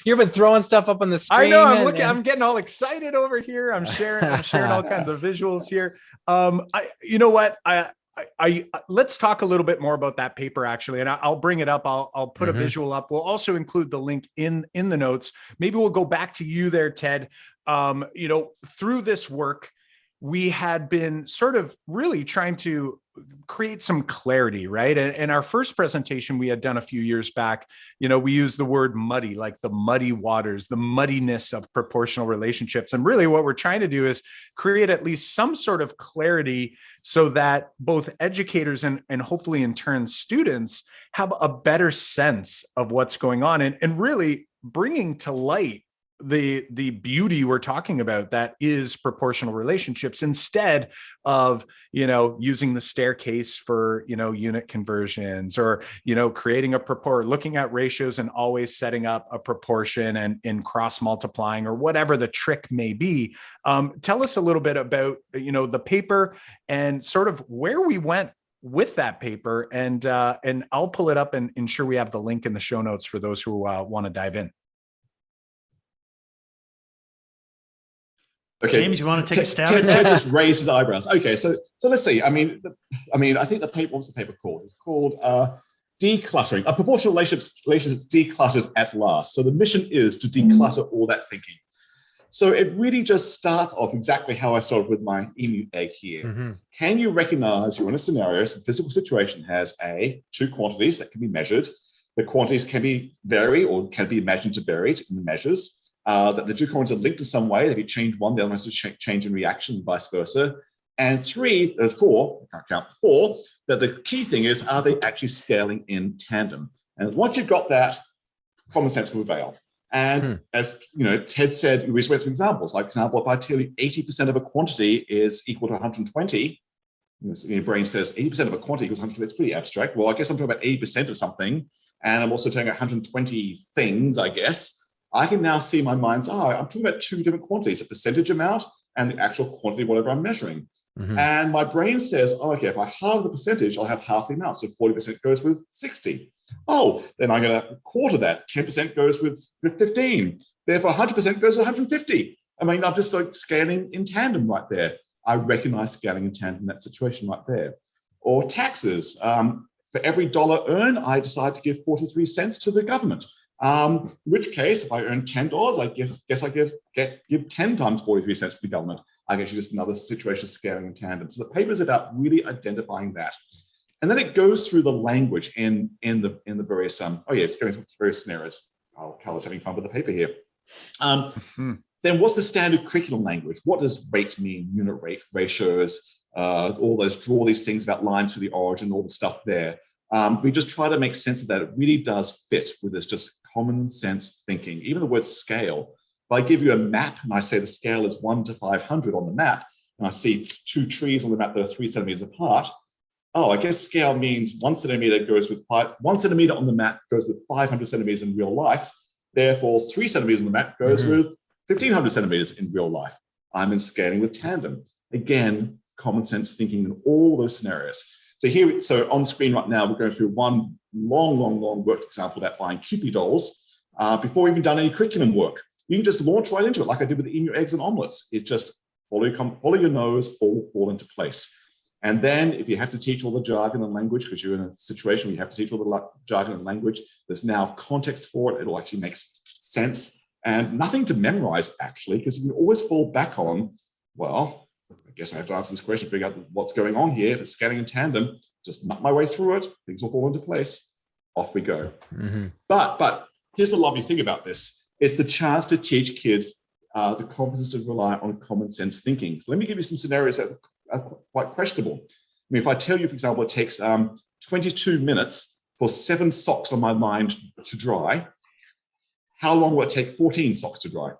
You've been throwing stuff up on the screen. I know. I'm getting all excited over here. I'm sharing all kinds of visuals here. Let's talk a little bit more about that paper, actually, and I'll bring it up. I'll put a visual up. We'll also include the link in the notes. Maybe we'll go back to you there, Ted. Through this work, we had been sort of really trying to create some clarity, right? And our first presentation we had done a few years back, we used the word muddy, like the muddy waters, the muddiness of proportional relationships. And really what we're trying to do is create at least some sort of clarity so that both educators and hopefully in turn students have a better sense of what's going on, and really bringing to light the beauty we're talking about that is proportional relationships, instead of using the staircase for unit conversions, or creating a proportion, looking at ratios and always setting up a proportion and in cross multiplying, or whatever the trick may be. Tell us a little bit about the paper and sort of where we went with that paper, and I'll pull it up and ensure we have the link in the show notes for those who want to dive in. Okay. James, you want to take a stab at Ted that? just raised his eyebrows. Okay, so let's see. I think the paper, what's the paper called? It's called Decluttering, a proportional relationships decluttered at last. So the mission is to declutter all that thinking. So it really just starts off exactly how I started with my emu egg here. Can you recognize you're in a scenario, some physical situation has two quantities that can be measured. The quantities can be varied or can be imagined to vary in the measures. That the two quantities are linked in some way. If you change one, the other has to change in reaction, and vice versa. And four, I can't count four, that the key thing is, are they actually scaling in tandem? And once you've got that, common sense will prevail. And as Ted said, we just went through examples. Like, example, if I tell you 80% of a quantity is equal to 120, your brain says 80% of a quantity equals 120. It's pretty abstract. Well, I guess I'm talking about 80% of something, and I'm also telling 120 things, I guess. I can now see my mind's eye. I'm talking about two different quantities, a percentage amount and the actual quantity, whatever I'm measuring. And my brain says, okay, if I halve the percentage, I'll have half the amount. So 40% goes with 60. Oh, then I'm going to quarter that. 10% goes with 15. Therefore, 100% goes with 150. I mean, I'm just like scaling in tandem right there. I recognize scaling in tandem in that situation right there. Or taxes. For every dollar earned, I decide to give 43 cents to the government. In which case, if I earn $10, I guess I give 10 times 43 cents to the government. I guess just another situation of scaling in tandem. So the paper is about really identifying that. And then it goes through the language in the various, it's going through various scenarios. Carla's having fun with the paper here. Then what's the standard curriculum language? What does rate mean? Unit rate, ratios, all those, draw these things about lines to the origin, all the stuff there. We just try to make sense of that. It really does fit with this just common sense thinking. Even the word scale. If I give you a map and I say the scale is 1 to 500 on the map, and I see two trees on the map that are 3 centimeters apart, I guess scale means 1 centimeter goes with 1 centimeter on the map goes with 500 centimeters in real life. Therefore, 3 centimeters on the map goes with 1,500 centimeters in real life. I'm in scaling with tandem. Again, common sense thinking in all those scenarios. So on screen right now, we're going through one long worked example about buying Kewpie dolls. before we've even done any curriculum work. You can just launch right into it, like I did with the emu eggs and omelets. It just follow your nose, all fall into place. And then if you have to teach all the jargon and language, because you're in a situation where you have to teach all the jargon and language, there's now context for it. It'll actually make sense. And nothing to memorize, actually, because you can always fall back on, well, I guess I have to answer this question, figure out what's going on here. If it's scanning in tandem, just nut my way through it. Things will fall into place. Off we go. Mm-hmm. But here's the lovely thing about this. It's the chance to teach kids the competence to rely on common sense thinking. So let me give you some scenarios that are quite questionable. I mean, if I tell you, for example, it takes 22 minutes for 7 socks on my line to dry, how long will it take 14 socks to dry?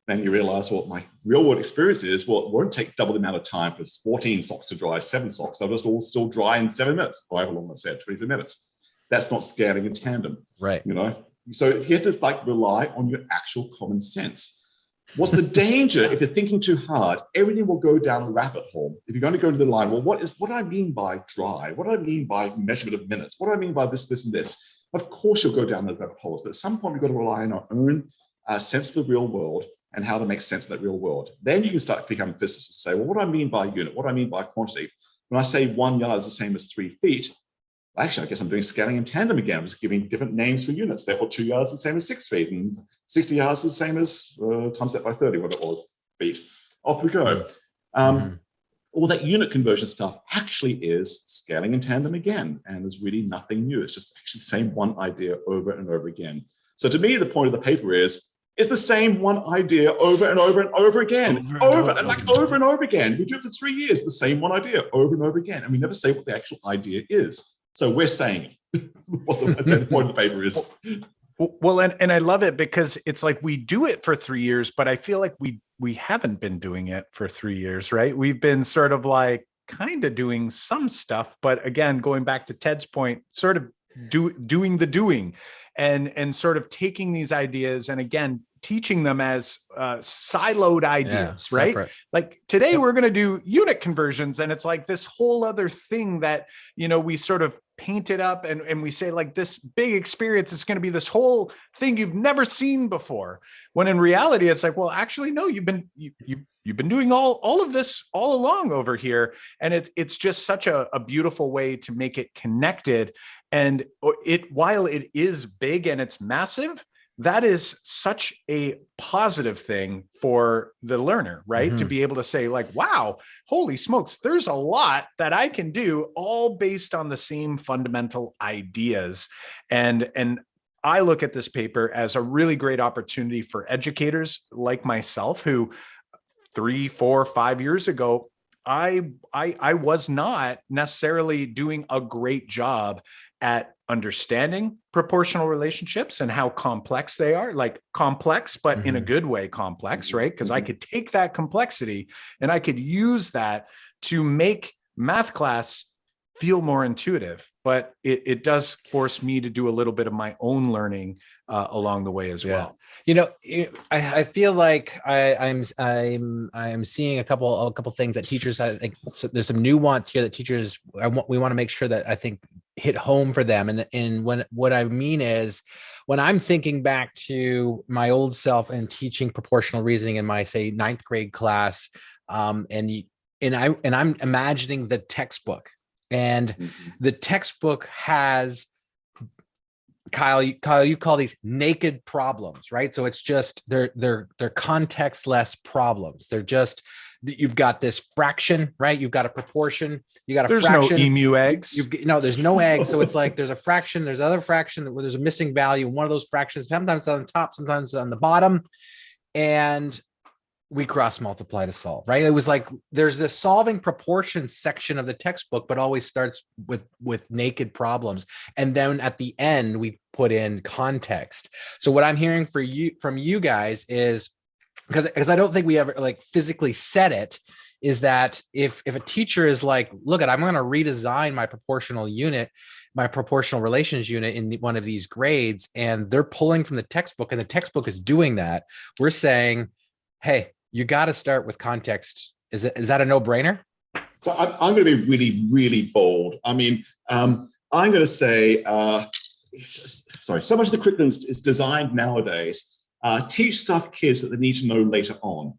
Then you realize what my real world experience is. Well, it won't take double the amount of time for 14 socks to dry 7 socks. They'll just all still dry in 7 minutes, however long I said, 22 minutes. That's not scaling in tandem. Right. You know, so you have to rely on your actual common sense. What's the danger if you're thinking too hard? Everything will go down a rabbit hole. If you're going to go to the line, well, what do I mean by dry? What do I mean by measurement of minutes? What do I mean by this, and this? Of course, you'll go down those rabbit holes, but at some point, we've got to rely on our own sense of the real world and how to make sense of that real world. Then you can start to become physicists and say, well, what do I mean by unit? What do I mean by quantity? When I say 1 yard is the same as 3 feet, actually, I guess I'm doing scaling in tandem again. I'm just giving different names for units. Therefore, 2 yards is the same as 6 feet, and 60 yards is the same as times that by 30, what it was, feet. Off we go. All that unit conversion stuff actually is scaling in tandem again, and there's really nothing new. It's just actually the same one idea over and over again. So to me, the point of the paper is, it's the same one idea over and over and over again, over and over again. We do it for 3 years, the same one idea over and over again, and we never say what the actual idea is. So we're saying it. That's the point of the paper is. Well, and I love it because it's like we do it for 3 years, but I feel like we haven't been doing it for 3 years, right? We've been sort of like kind of doing some stuff, but again, going back to Ted's point, sort of doing the doing and sort of taking these ideas and again, teaching them as siloed ideas, right? Separate. Like today we're going to do unit conversions and it's like this whole other thing that, you know, we sort of paint it up and we say like this big experience is going to be this whole thing you've never seen before. When in reality, it's like, well, actually, no, you've been doing all of this all along over here. And it's just such a beautiful way to make it connected. And while it is big and it's massive, that is such a positive thing for the learner, right? Mm-hmm. To be able to say like, wow, holy smokes, there's a lot that I can do all based on the same fundamental ideas. And I look at this paper as a really great opportunity for educators like myself, who 3, 4, 5 years ago, I was not necessarily doing a great job at understanding proportional relationships and how complex they are, like complex, but in a good way complex, right? Because I could take that complexity and I could use that to make math class feel more intuitive, but it does force me to do a little bit of my own learning along the way as well. You know, I feel like I'm seeing a couple things that teachers, I think there's some nuance here that teachers, we want to make sure that I think hit home for them. And what I mean is when I'm thinking back to my old self and teaching proportional reasoning in my, say, 9th grade class, and I'm imagining the textbook, and the textbook has, Kyle, you call these naked problems, right? So it's just they're context-less problems. They're just, you've got this fraction, right? You've got a proportion, you got a fraction. There's no emu eggs. There's no eggs. So it's like there's a fraction, there's other fraction where there's a missing value. One of those fractions, sometimes on the top, sometimes on the bottom, and we cross multiply to solve, right? It was like there's this solving proportions section of the textbook, but always starts with naked problems, and then at the end we put in context. So what I'm hearing from you guys is, because I don't think we ever like physically said it, is that if a teacher is like, look, I'm going to redesign my proportional unit, my proportional relations unit in one of these grades, and they're pulling from the textbook, and the textbook is doing that, we're saying, hey, you got to start with context. Is that a no-brainer? So I'm going to be really, really bold. I mean, I'm going to say so much of the curriculum is designed nowadays teach stuff kids that they need to know later on,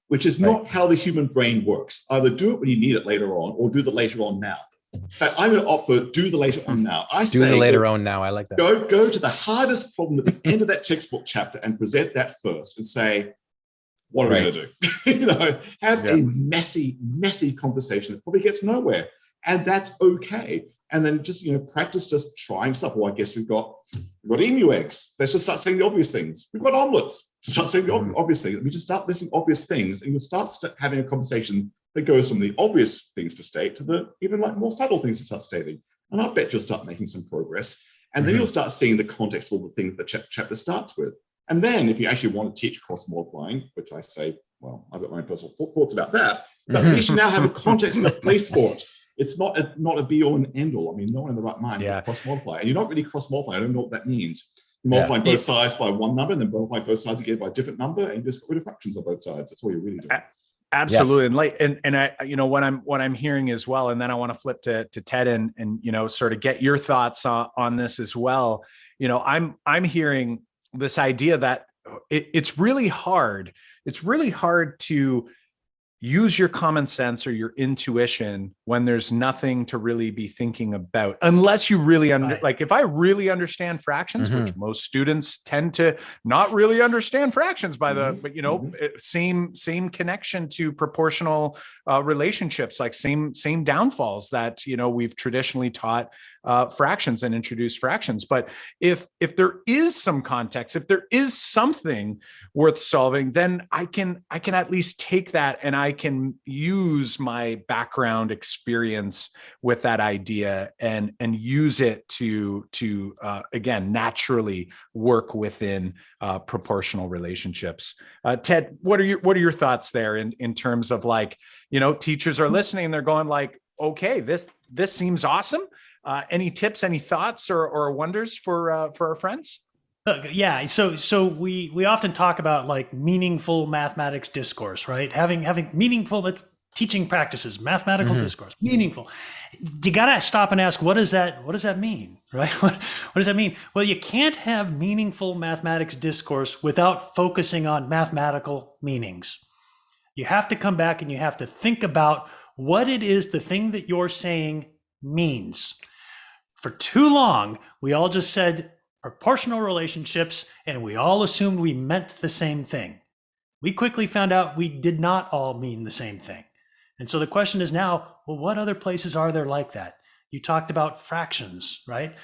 which is not how the human brain works. Either do it when you need it later on, or do the later on now. In fact, I'm going to opt for do the later on now. I say do the later on now. I like that. Go to the hardest problem at the end of that textbook chapter and present that first, and say, what are we going to do? Have a messy conversation that probably gets nowhere, and that's okay. And then just practice just trying stuff. Well, I guess we've got emu eggs. Let's just start saying the obvious things. We've got omelets. Start saying the obvious things. We just start listing obvious things, and you'll start having a conversation that goes from the obvious things to state to the even like more subtle things to start stating. And I bet you'll start making some progress. And then you'll start seeing the context of all the things the chapter starts with. And then if you actually want to teach cross multiplying, which I say, well, I've got my own personal thoughts about that, but at least you now have a context and a place for it. It's not a be all and end all. I mean, no one in the right mind will cross multiply. And you're not really cross multiplying. I don't know what that means. You multiply both sides by one number, and then multiply both sides again by a different number, and you just get rid of fractions on both sides. That's all you're really doing. Absolutely. Yes. And I, what I'm hearing as well, and then I want to flip to Ted and sort of get your thoughts on this as well. I'm hearing this idea that it's really hard. It's really hard to use your common sense or your intuition when there's nothing to really be thinking about, unless you really like if I really understand fractions, which most students tend to not really understand fractions but same connection to proportional relationships, like same downfalls that we've traditionally taught fractions and introduced fractions. But if there is some context, if there is something worth solving, then I can at least take that and I can use my background experience with that idea and use it to again naturally work within proportional relationships. Ted, what are your thoughts there in terms of like, teachers are listening and they're going like, okay, this seems awesome. Any tips, any thoughts or wonders for our friends? Yeah. So we often talk about like meaningful mathematics discourse, right? Having meaningful teaching practices, mathematical discourse, meaningful. You got to stop and ask, what does that mean, right? What does that mean? Well, you can't have meaningful mathematics discourse without focusing on mathematical meanings. You have to come back and you have to think about what it is the thing that you're saying means. For too long, we all just said proportional relationships, and we all assumed we meant the same thing. We quickly found out we did not all mean the same thing. And so the question is now, well, what other places are there like that? You talked about fractions, right?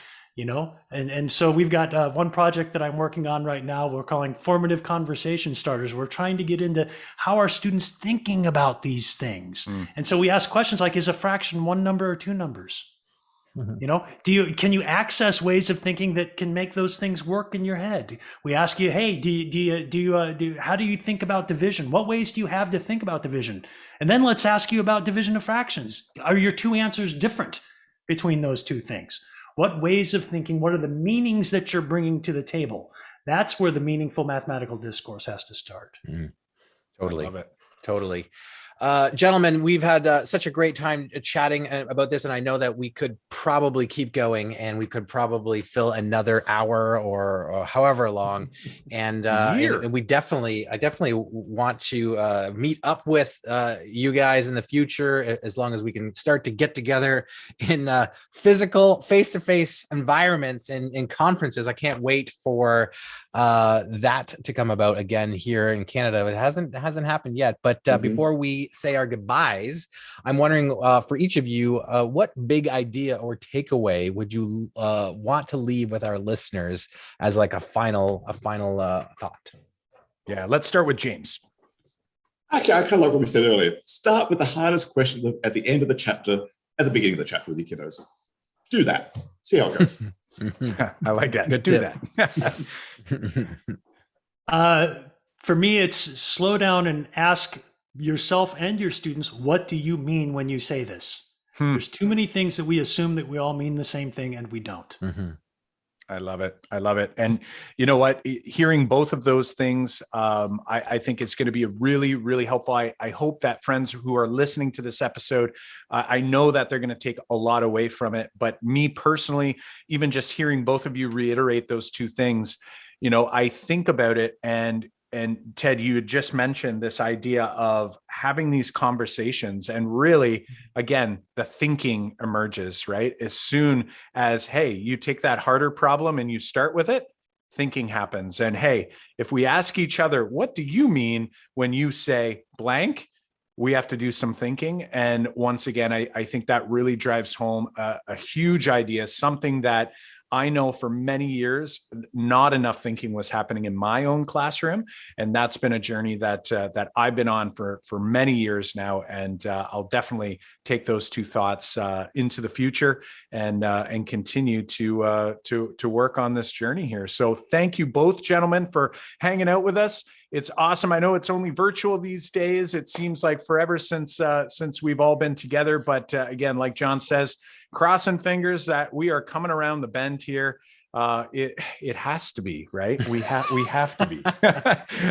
And so we've got one project that I'm working on right now. We're calling Formative Conversation Starters. We're trying to get into how are students thinking about these things. And so we ask questions like, is a fraction one number or two numbers? Can you access ways of thinking that can make those things work in your head? We ask you, hey, how do you think about division? What ways do you have to think about division? And then let's ask you about division of fractions. Are your two answers different between those two things? What ways of thinking, what are the meanings that you're bringing to the table? That's where the meaningful mathematical discourse has to start. Totally. I love it. Totally. Gentlemen, we've had such a great time chatting about this, and I know that we could probably keep going, and we could probably fill another hour or however long. And I definitely want to meet up with you guys in the future, as long as we can start to get together in physical, face-to-face environments and in conferences. I can't wait for that to come about again here in Canada. It hasn't happened yet, but before we say our goodbyes, I'm wondering for each of you, what big idea or takeaway would you want to leave with our listeners as like a final thought? Yeah, let's start with James. Okay, I kind of like what we said earlier. Start with the hardest question at the end of the chapter, at the beginning of the chapter with your kiddos. Do that. See how it goes. I like that. Good Do tip. that. For me, it's slow down and ask yourself and your students, what do you mean when you say this? There's too many things that we assume that we all mean the same thing, and we don't. I love it. I love it. And you know what? Hearing both of those things, I think it's going to be really, really helpful. I hope that friends who are listening to this episode, I know that they're going to take a lot away from it. But me personally, even just hearing both of you reiterate those two things, you know, I think about it. And Ted, you had just mentioned this idea of having these conversations, and really, again, the thinking emerges, right? As soon as, hey, you take that harder problem and you start with it, thinking happens. And hey, if we ask each other, what do you mean when you say blank? We have to do some thinking. And once again, I think that really drives home a huge idea, something that I know for many years, not enough thinking was happening in my own classroom. And that's been a journey that I've been on for many years now. And I'll definitely take those two thoughts into the future and continue to work on this journey here. So thank you both, gentlemen, for hanging out with us. It's awesome. I know it's only virtual these days. It seems like forever since we've all been together. But again, like John says, crossing fingers that we are coming around the bend here. It has to be, right? We have to be.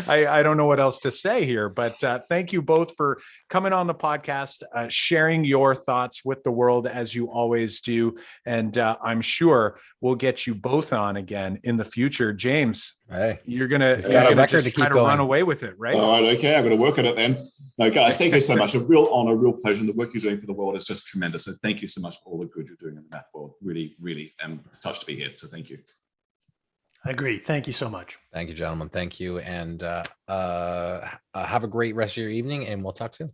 I don't know what else to say here, but thank you both for coming on the podcast, sharing your thoughts with the world as you always do. And I'm sure we'll get you both on again in the future. James, hey, you're gonna just try to run away with it, right? All right, okay, I'm going to work on it then. No, guys, thank you so much. A real honor, a real pleasure. And the work you're doing for the world is just tremendous. So thank you so much for all the good you're doing in the math world. Really, really am touched to be here. So thank you. I agree. Thank you so much. Thank you, gentlemen. Thank you. And have a great rest of your evening, and we'll talk soon.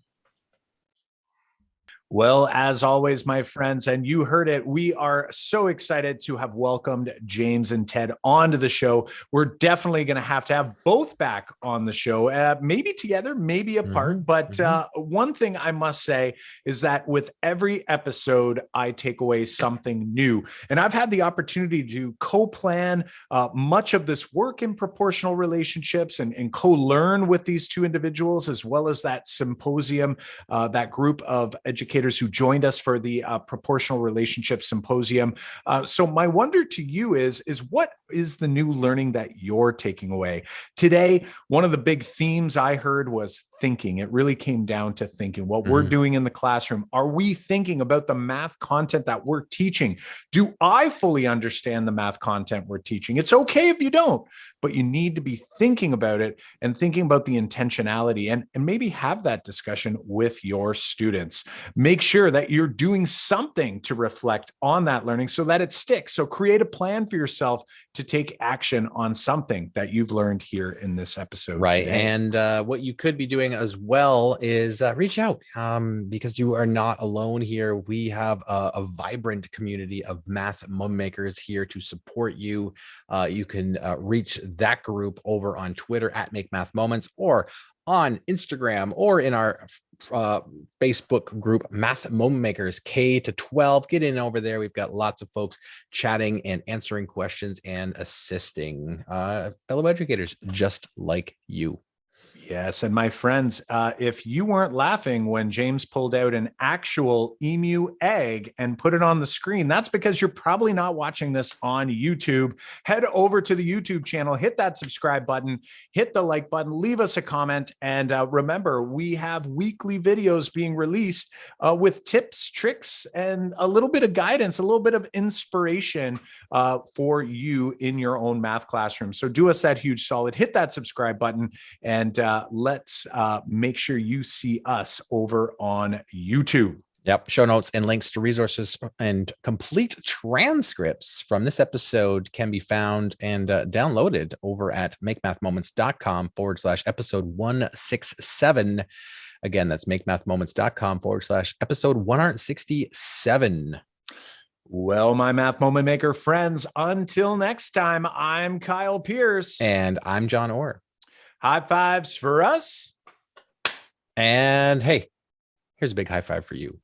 Well, as always, my friends, and you heard it, we are so excited to have welcomed James and Ted onto the show. We're definitely going to have both back on the show, maybe together, maybe apart. But one thing I must say is that with every episode, I take away something new. And I've had the opportunity to co-plan much of this work in proportional relationships and co-learn with these two individuals, as well as that symposium, that group of educators who joined us for the Proportional Relationship Symposium. So my wonder to you is what is the new learning that you're taking away? Today, one of the big themes I heard was thinking. It really came down to thinking. What we're doing in the classroom, are we thinking about the math content that we're teaching? Do I fully understand the math content we're teaching? It's okay if you don't, but you need to be thinking about it and thinking about the intentionality and maybe have that discussion with your students. Make sure that you're doing something to reflect on that learning so that it sticks. So create a plan for yourself to take action on something that you've learned here in this episode. Right. Today. And what you could be doing as well is reach out because you are not alone here. We have a vibrant community of math moment makers here to support you. You can reach that group over on Twitter at Make Math Moments, or on Instagram, or in our Facebook group, Math Moment Makers K-12. Get in over there. We've got lots of folks chatting and answering questions and assisting fellow educators just like you. Yes. And my friends, if you weren't laughing when James pulled out an actual emu egg and put it on the screen, that's because you're probably not watching this on YouTube. Head over to the YouTube channel, hit that subscribe button, hit the like button, leave us a comment. And remember, we have weekly videos being released with tips, tricks, and a little bit of guidance, a little bit of inspiration for you in your own math classroom. So do us that huge solid, hit that subscribe button, and let's make sure you see us over on YouTube. Yep. Show notes and links to resources and complete transcripts from this episode can be found and downloaded over at makemathmoments.com/episode 167. Again, that's makemathmoments.com/episode 167. Well, my math moment maker friends, until next time, I'm Kyle Pierce. And I'm John Orr. High fives for us. And hey, here's a big high five for you.